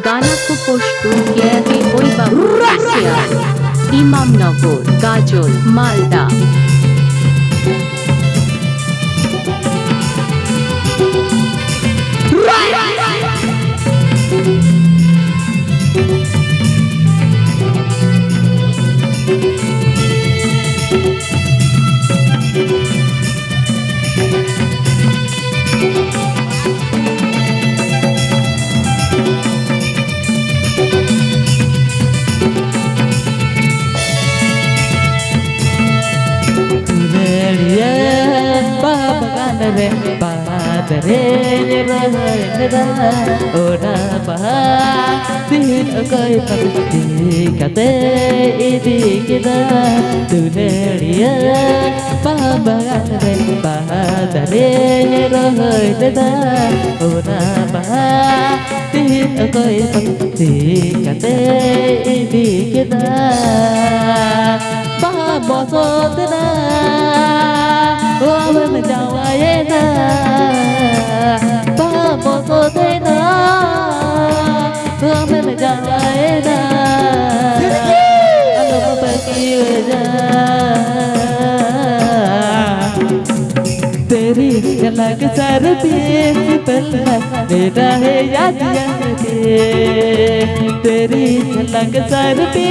गाना को प्रस्तुत किया है ओई बाबू सियाल, Imamnagar, गाजल, Malda. re padre ra ora pa tin koi pati kate idi kita dunia re padre ra ora pa tin koi pati kate idi kita ba bo so tena ôi mình chào ai na ba một số thế na ôi mình chào ai na anh đâu phải kêu ra तेरी झलक sir पे पहला मेरा है याद के तेरी झलक सर पे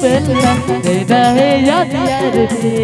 पहला मेरा है याद के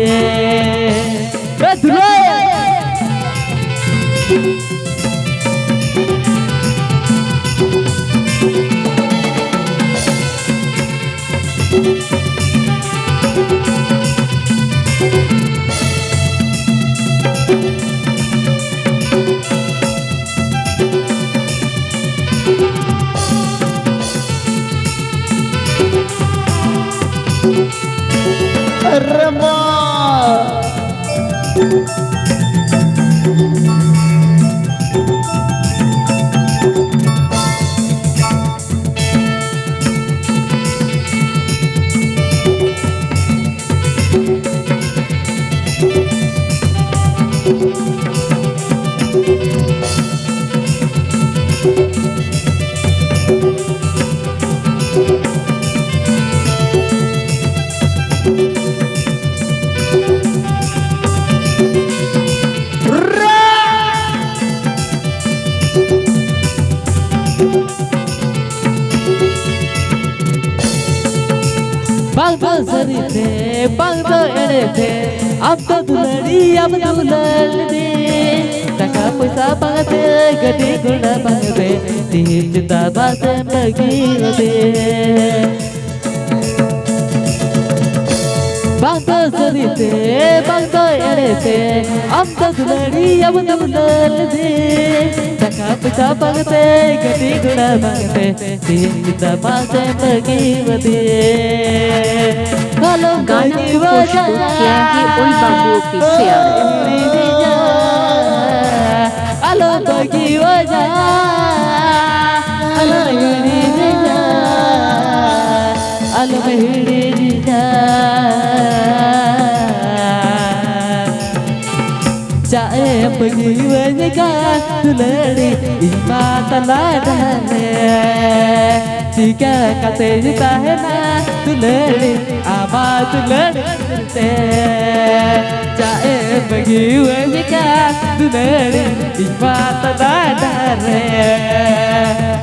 सरी थे बंग तो एड़े थे अब तो दुलड़ी अब दुलल दे टका पैसा पाते गड्डी घोड़ा पाते तीन चिता बासे बगी दे बंग तो सरी थे बंग तो एड़े थे अब तो दुलड़ी अब दुलल दे टका पैसा पाते गड्डी घोड़ा पाते तीन चिता बासे बगी दे गाना को प्रस्तुत किया है ओई बाबू सियाल। Alo bagi wajah, alo hiri dija, alo hiri dija. Jae bagi wajah tulari imat ladane. Jika kate jita hai na tulari amat tulari te. Jae bagi wajah tulari imat ladane.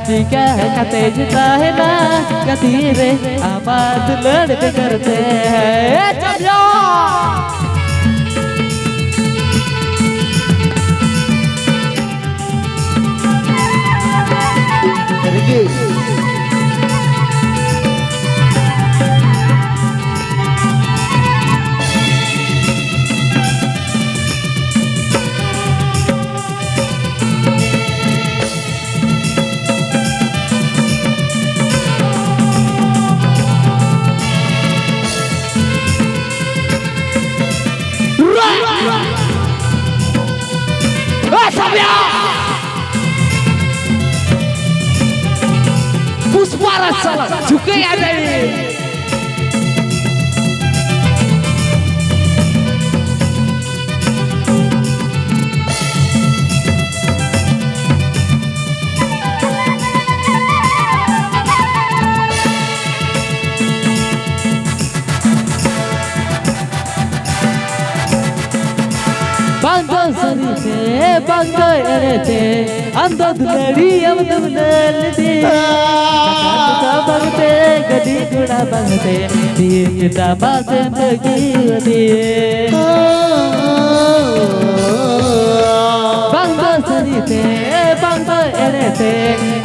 Jika kate jita hai na katire amat tulari karte. Champion. Pusparasalam juga ada ini. थे पंखो एने थे हम तो दुलड़ी हम दुलल दे बगते गड्डी घोड़ा बगते दिए दामा से बगी दिए पंखो सरी थे पंखो एने थे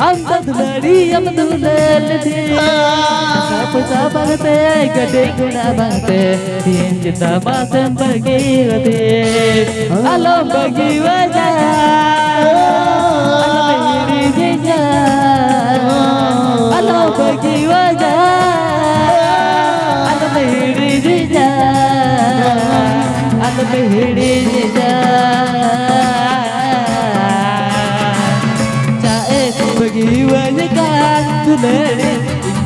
हम तो दुलड़ी हम दुलल दे पैसा बगते गड्डी घोड़ा बगते दिए दामा से बगी दिए Alo bagi wajah, alo bagi jejak, alo bagi wajah, alo bagi jejak, alo bagi jejak. Cae bagi wajah kan tulare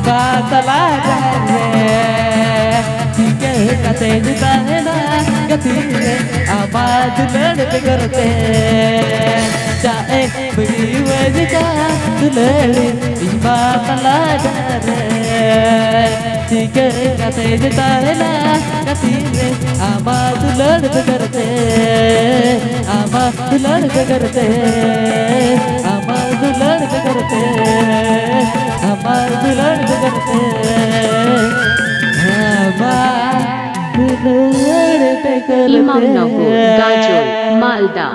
batalaga कते जुता है ना कती आबाद लड़ पे करते चाहे बड़ी वजह दुलड़ी बात ला डरे ठीक है कते जुता है ना कती आबाद लड़ पे करते आबाद लड़ पे करते आबाद लड़ पे करते आबाद लड़ पे करते ইমামনগর, গাজল, মালদা।